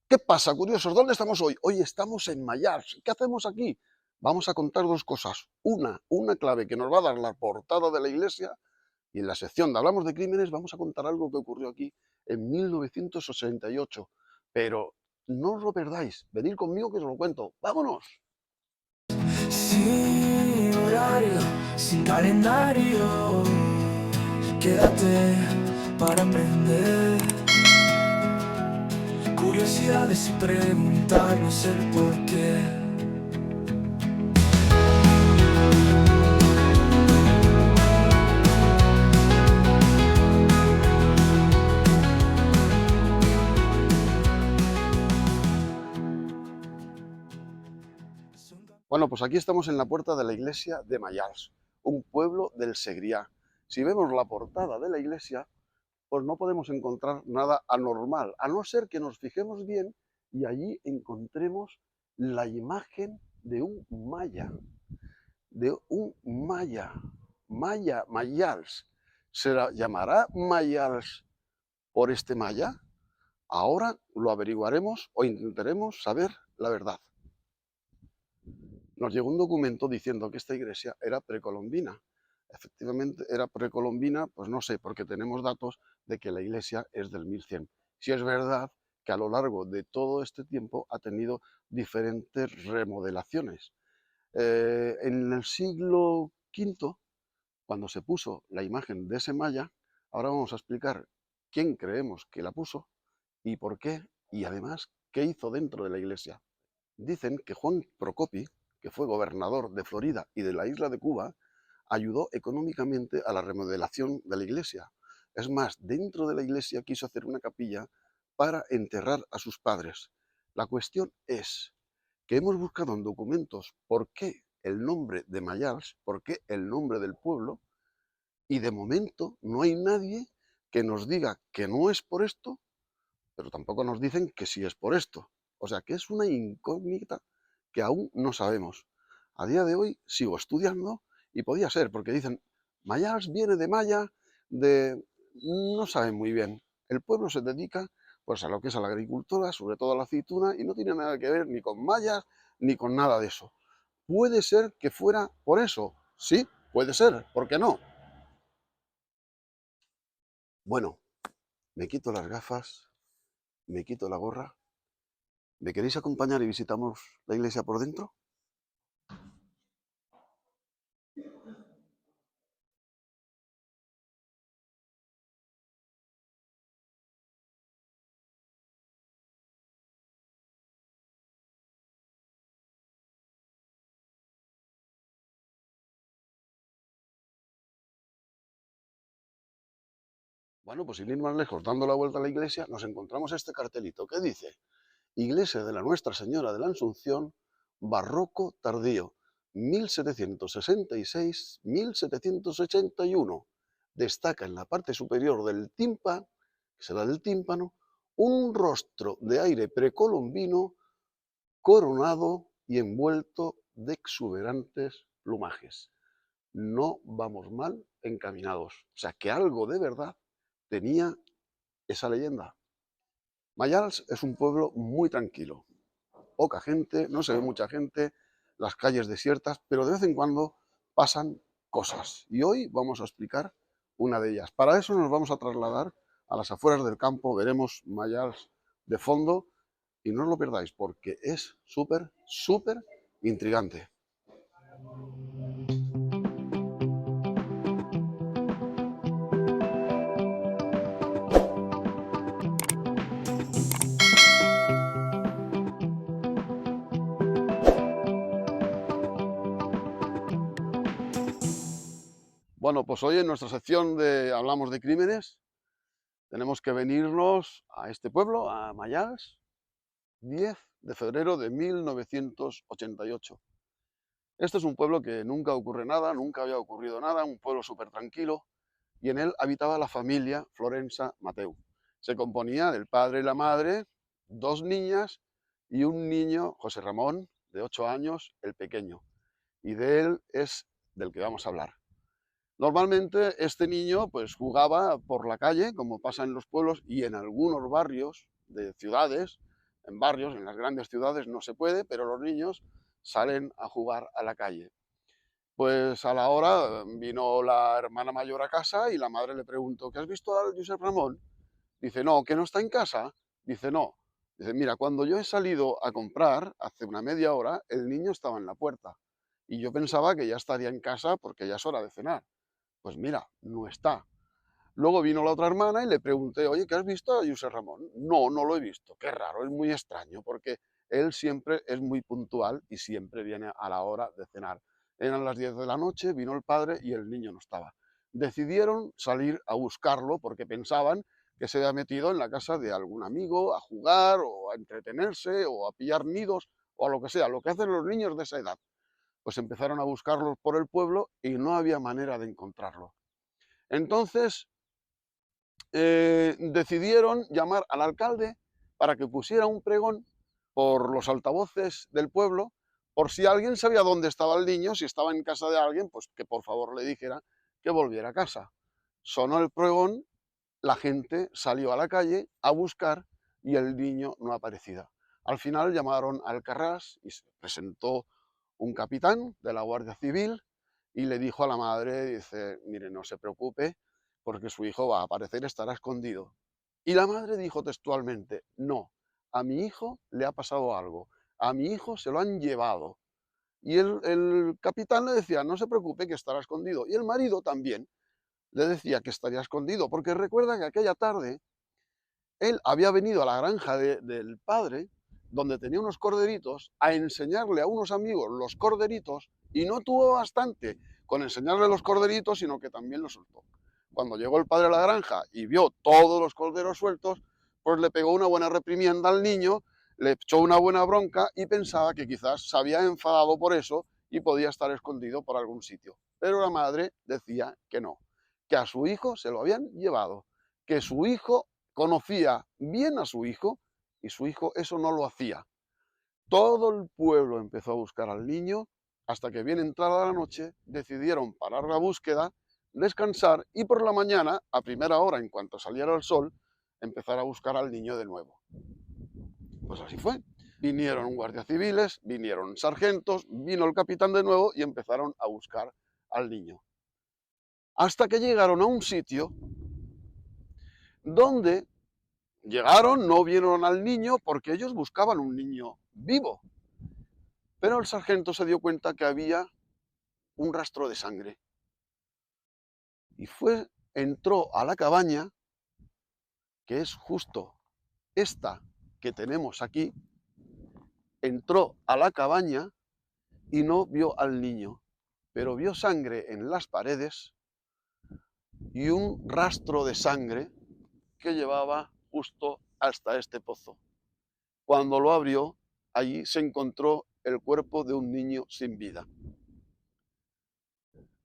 ¿Qué pasa, curiosos? ¿Dónde estamos hoy? Hoy estamos en Mayars. ¿Qué hacemos aquí? Vamos a contar dos cosas. Una clave que nos va a dar la portada de la iglesia, y en la sección de Hablamos de Crímenes vamos a contar algo que ocurrió aquí en 1988. Pero no os lo perdáis. Venid conmigo que os lo cuento. ¡Vámonos! Sin horario, sin calendario, quédate para aprender. Curiosidades y preguntarnos el porqué. Bueno, pues aquí estamos en la puerta de la iglesia de Mayars, un pueblo del Segrià. Si vemos la portada de la iglesia, pues no podemos encontrar nada anormal, a no ser que nos fijemos bien y allí encontremos la imagen de un maya, Mayals. ¿Se llamará Mayals por este maya? Ahora lo averiguaremos o intentaremos saber la verdad. Nos llegó un documento diciendo que esta iglesia era precolombina. Efectivamente era precolombina, pues no sé, porque tenemos datos de que la iglesia es del 1100. Si es verdad que a lo largo de todo este tiempo ha tenido diferentes remodelaciones. En el siglo V, cuando se puso la imagen de ese maya, ahora vamos a explicar quién creemos que la puso y por qué, y además qué hizo dentro de la iglesia. Dicen que Juan Procopi, que fue gobernador de Florida y de la isla de Cuba, ayudó económicamente a la remodelación de la iglesia. Es más, dentro de la iglesia quiso hacer una capilla para enterrar a sus padres. La cuestión es que hemos buscado en documentos por qué el nombre de Mayals, por qué el nombre del pueblo, y de momento no hay nadie que nos diga que no es por esto, pero tampoco nos dicen que sí es por esto. O sea que es una incógnita que aún no sabemos. A día de hoy sigo estudiando y podía ser, porque dicen, Mayars viene de Maya, de... no saben muy bien. El pueblo se dedica pues a lo que es a la agricultura, sobre todo a la aceituna, y no tiene nada que ver ni con mayas ni con nada de eso. Puede ser que fuera por eso, sí, puede ser, ¿por qué no? Bueno, me quito las gafas, me quito la gorra. ¿Me queréis acompañar y visitamos la iglesia por dentro? Bueno, pues sin ir más lejos, dando la vuelta a la iglesia, nos encontramos este cartelito que dice Iglesia de la Nuestra Señora de la Asunción, barroco tardío, 1766-1781. Destaca en la parte superior del tímpano, que será del tímpano, un rostro de aire precolombino coronado y envuelto de exuberantes plumajes. No vamos mal encaminados. O sea, que algo de verdad tenía esa leyenda. Mayals es un pueblo muy tranquilo. Poca gente, no se ve mucha gente, las calles desiertas, pero de vez en cuando pasan cosas. Y hoy vamos a explicar una de ellas. Para eso nos vamos a trasladar a las afueras del campo, veremos Mayals de fondo y no os lo perdáis porque es súper, súper intrigante. Bueno, pues hoy en nuestra sección de Hablamos de Crímenes tenemos que venirnos a este pueblo, a Mayals, 10 de febrero de 1988. Este es un pueblo que nunca ocurre nada, nunca había ocurrido nada, un pueblo súper tranquilo, y en él habitaba la familia Florensa Mateu. Se componía del padre y la madre, dos niñas y un niño, José Ramón, de 8 años, el pequeño. Y de él es del que vamos a hablar. Normalmente este niño pues jugaba por la calle, como pasa en los pueblos y en algunos barrios de ciudades, en barrios, en las grandes ciudades no se puede, pero los niños salen a jugar a la calle. Pues a la hora vino la hermana mayor a casa y la madre le preguntó, ¿qué has visto al Josep Ramón? Dice, no, ¿que no está en casa? Dice, no. Dice, mira, cuando yo he salido a comprar, hace una media hora, el niño estaba en la puerta. Y yo pensaba que ya estaría en casa porque ya es hora de cenar. Pues mira, no está. Luego vino la otra hermana y le pregunté, oye, ¿qué has visto a Josep Ramón? No, no lo he visto. Qué raro, es muy extraño porque él siempre es muy puntual y siempre viene a la hora de cenar. Eran las 10 de la noche, vino el padre y el niño no estaba. Decidieron salir a buscarlo porque pensaban que se había metido en la casa de algún amigo a jugar o a entretenerse o a pillar nidos o a lo que sea, lo que hacen los niños de esa edad. Pues empezaron a buscarlo por el pueblo y no había manera de encontrarlo. Entonces decidieron llamar al alcalde para que pusiera un pregón por los altavoces del pueblo, por si alguien sabía dónde estaba el niño, si estaba en casa de alguien, pues que por favor le dijera que volviera a casa. Sonó el pregón, la gente salió a la calle a buscar y el niño no aparecía. Al final llamaron al Carràs y se presentó un capitán de la Guardia Civil y le dijo a la madre, dice, mire, no se preocupe, porque su hijo va a aparecer, estará escondido. Y la madre dijo textualmente, no, a mi hijo le ha pasado algo, a mi hijo se lo han llevado. Y el capitán le decía, no se preocupe, que estará escondido. Y el marido también le decía que estaría escondido, porque recuerda que aquella tarde él había venido a la granja del padre, donde tenía unos corderitos, a enseñarle a unos amigos los corderitos, y no tuvo bastante con enseñarle los corderitos, sino que también los soltó. Cuando llegó el padre a la granja y vio todos los corderos sueltos, pues le pegó una buena reprimienda al niño, le echó una buena bronca y pensaba que quizás se había enfadado por eso y podía estar escondido por algún sitio. Pero la madre decía que no, que a su hijo se lo habían llevado, que su hijo conocía bien a su hijo y su hijo eso no lo hacía. Todo el pueblo empezó a buscar al niño hasta que bien entrada la noche decidieron parar la búsqueda, descansar y por la mañana, a primera hora, en cuanto saliera el sol, empezar a buscar al niño de nuevo. Pues así fue. Vinieron guardias civiles, vinieron sargentos, vino el capitán de nuevo y empezaron a buscar al niño. Hasta que llegaron a un sitio donde llegaron, no vieron al niño porque ellos buscaban un niño vivo. Pero el sargento se dio cuenta que había un rastro de sangre. Y entró a la cabaña, que es justo esta que tenemos aquí, entró a la cabaña y no vio al niño, pero vio sangre en las paredes y un rastro de sangre que llevaba justo hasta este pozo. Cuando lo abrió, allí se encontró el cuerpo de un niño sin vida.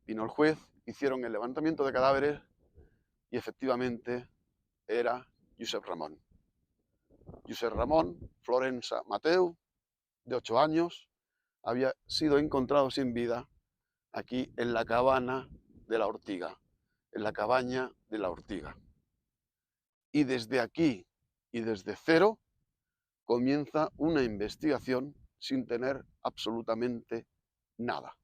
Vino el juez, hicieron el levantamiento de cadáveres y efectivamente era Josep Ramón. Josep Ramón Florensa Mateu, de 8 años, había sido encontrado sin vida aquí en la cabana de la Ortiga, en la cabaña de la Ortiga. Y desde aquí y desde cero comienza una investigación sin tener absolutamente nada.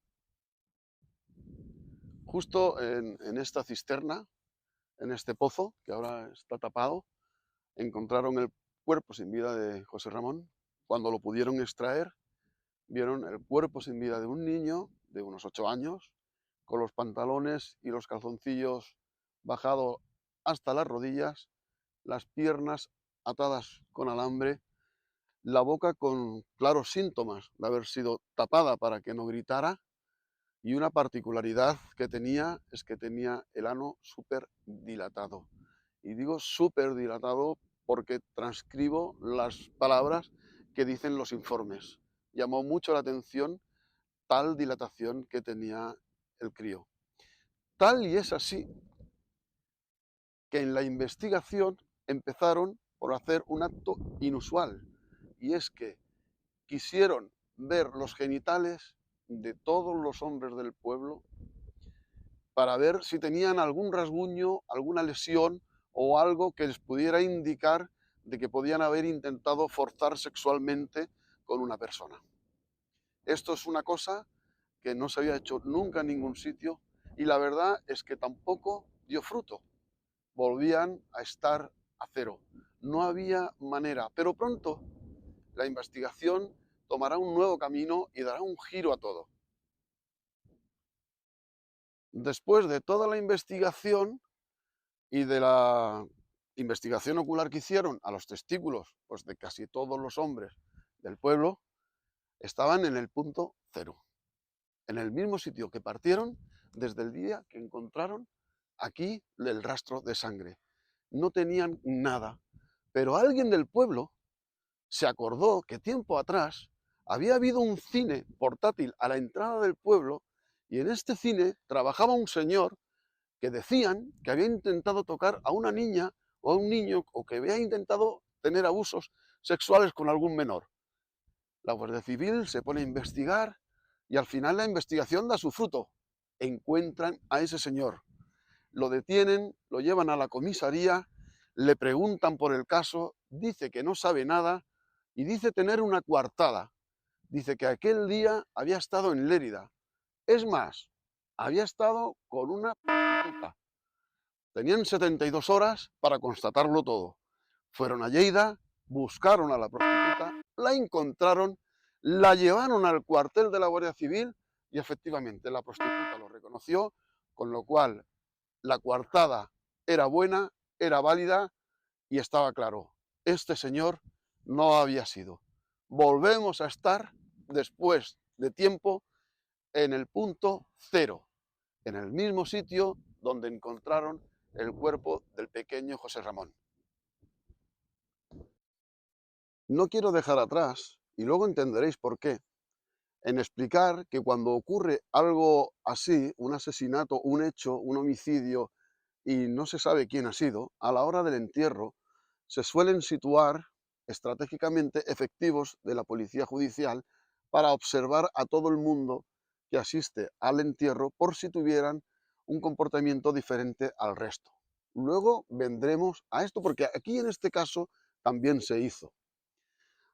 Justo en esta cisterna, en este pozo, que ahora está tapado, encontraron el cuerpo sin vida de José Ramón. Cuando lo pudieron extraer, vieron el cuerpo sin vida de un niño de unos 8 años, con los pantalones y los calzoncillos bajados hasta las rodillas, las piernas atadas con alambre, la boca con claros síntomas de haber sido tapada para que no gritara, y una particularidad que tenía es que tenía el ano súper dilatado. Y digo súper dilatado porque transcribo las palabras que dicen los informes. Llamó mucho la atención tal dilatación que tenía el crío. Tal y es así que en la investigación empezaron por hacer un acto inusual, y es que quisieron ver los genitales de todos los hombres del pueblo para ver si tenían algún rasguño, alguna lesión o algo que les pudiera indicar de que podían haber intentado forzar sexualmente con una persona. Esto es una cosa que no se había hecho nunca en ningún sitio y la verdad es que tampoco dio fruto. Volvían a estar a cero. No había manera, pero pronto la investigación tomará un nuevo camino y dará un giro a todo. Después de toda la investigación y de la investigación ocular que hicieron a los testículos pues, de casi todos los hombres del pueblo, estaban en el punto cero, en el mismo sitio que partieron desde el día que encontraron aquí el rastro de sangre. No tenían nada, pero alguien del pueblo se acordó que tiempo atrás había habido un cine portátil a la entrada del pueblo y en este cine trabajaba un señor que decían que había intentado tocar a una niña o a un niño o que había intentado tener abusos sexuales con algún menor. La Guardia Civil se pone a investigar y al final la investigación da su fruto. Encuentran a ese señor, lo detienen, lo llevan a la comisaría, le preguntan por el caso, dice que no sabe nada y dice tener una coartada. Dice que aquel día había estado en Lérida. Es más, había estado con una prostituta. Tenían 72 horas para constatarlo todo. Fueron a Lleida, buscaron a la prostituta, la encontraron, la llevaron al cuartel de la Guardia Civil y efectivamente la prostituta lo reconoció, con lo cual la coartada era buena, era válida y estaba claro, este señor no había sido. Volvemos a estar, después de tiempo, en el punto cero, en el mismo sitio donde encontraron el cuerpo del pequeño José Ramón. No quiero dejar atrás, y luego entenderéis por qué, en explicar que cuando ocurre algo así, un asesinato, un hecho, un homicidio, y no se sabe quién ha sido, a la hora del entierro se suelen situar estratégicamente efectivos de la policía judicial para observar a todo el mundo que asiste al entierro por si tuvieran un comportamiento diferente al resto. Luego vendremos a esto porque aquí en este caso también se hizo.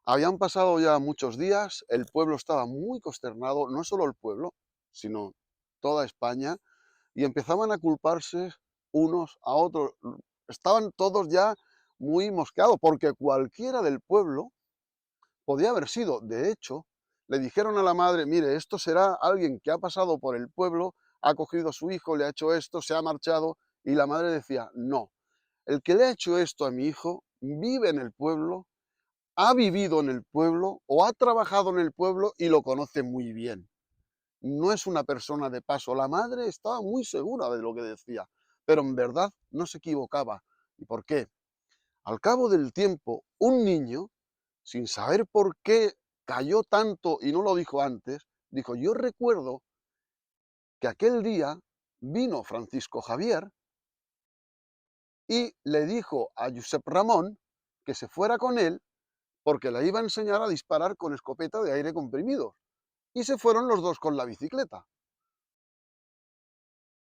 Habían pasado ya muchos días, el pueblo estaba muy consternado, no solo el pueblo, sino toda España, y empezaban a culparse unos a otros. Estaban todos ya muy mosqueados, porque cualquiera del pueblo podía haber sido. De hecho, le dijeron a la madre, mire, esto será alguien que ha pasado por el pueblo, ha cogido a su hijo, le ha hecho esto, se ha marchado, y la madre decía, no, el que le ha hecho esto a mi hijo vive en el pueblo, ha vivido en el pueblo o ha trabajado en el pueblo y lo conoce muy bien. No es una persona de paso. La madre estaba muy segura de lo que decía, pero en verdad no se equivocaba. ¿Y por qué? Al cabo del tiempo, un niño, sin saber por qué cayó tanto y no lo dijo antes, dijo, yo recuerdo que aquel día vino Francisco Javier y le dijo a Josep Ramón que se fuera con él porque le iba a enseñar a disparar con escopeta de aire comprimido. Y se fueron los dos con la bicicleta.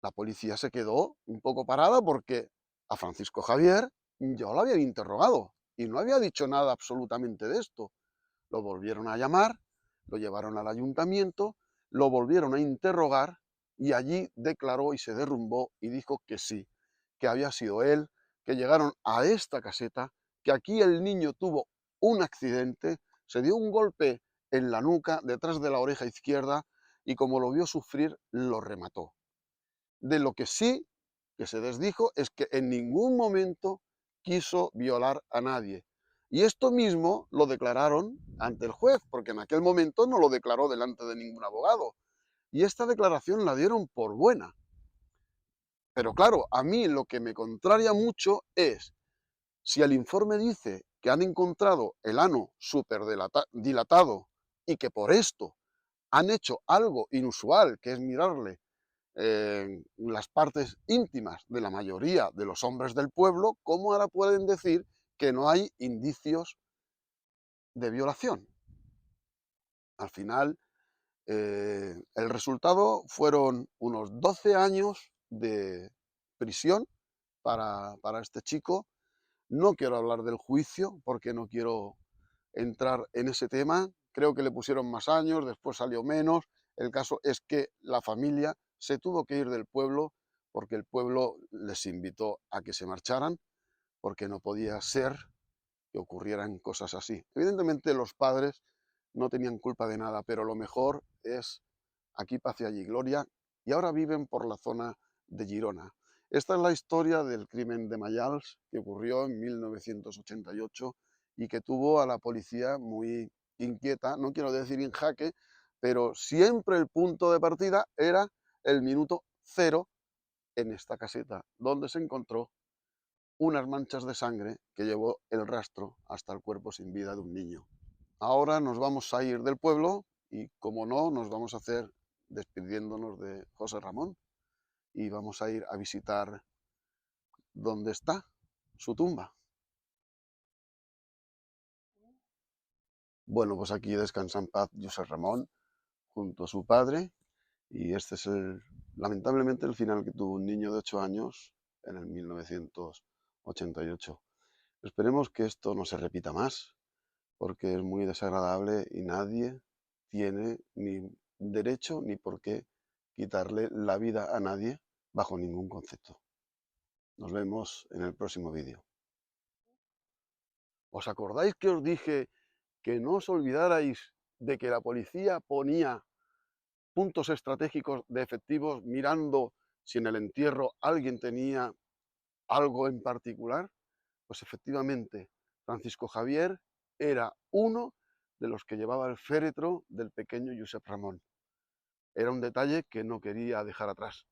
La policía se quedó un poco parada porque a Francisco Javier yo lo había interrogado y no había dicho nada absolutamente de esto. Lo volvieron a llamar, lo llevaron al ayuntamiento, lo volvieron a interrogar y allí declaró y se derrumbó y dijo que sí, que había sido él, que llegaron a esta caseta, que aquí el niño tuvo un accidente, se dio un golpe en la nuca, detrás de la oreja izquierda, y como lo vio sufrir, lo remató. De lo que sí que se desdijo es que en ningún momento quiso violar a nadie. Y esto mismo lo declararon ante el juez, porque en aquel momento no lo declaró delante de ningún abogado. Y esta declaración la dieron por buena. Pero claro, a mí lo que me contraria mucho es, si el informe dice que han encontrado el ano súper dilatado y que por esto han hecho algo inusual, que es mirarle las partes íntimas de la mayoría de los hombres del pueblo, ¿cómo ahora pueden decir que no hay indicios de violación? Al final, el resultado fueron unos 12 años de prisión para este chico No quiero hablar del juicio porque no quiero entrar en ese tema. Creo que le pusieron más años, después salió menos. El caso es que la familia se tuvo que ir del pueblo porque el pueblo les invitó a que se marcharan, porque no podía ser que ocurrieran cosas así. Evidentemente los padres no tenían culpa de nada, pero lo mejor es aquí paz y allí gloria, y ahora viven por la zona de Girona. Esta es la historia del crimen de Mayals, que ocurrió en 1988 y que tuvo a la policía muy inquieta, no quiero decir en jaque, pero siempre el punto de partida era el minuto cero en esta caseta, donde se encontró unas manchas de sangre que llevó el rastro hasta el cuerpo sin vida de un niño. Ahora nos vamos a ir del pueblo y, como no, nos vamos a hacer despidiéndonos de José Ramón y vamos a ir a visitar dónde está su tumba. Bueno, pues aquí descansa en paz José Ramón junto a su padre, y este es lamentablemente el final que tuvo un niño de 8 años en el 1988. Esperemos que esto no se repita más, porque es muy desagradable y nadie tiene ni derecho ni por qué quitarle la vida a nadie bajo ningún concepto. Nos vemos en el próximo vídeo. ¿Os acordáis que os dije que no os olvidarais de que la policía ponía puntos estratégicos de efectivos mirando si en el entierro alguien tenía algo en particular? Pues efectivamente, Francisco Javier era uno de los que llevaba el féretro del pequeño Josep Ramón. Era un detalle que no quería dejar atrás.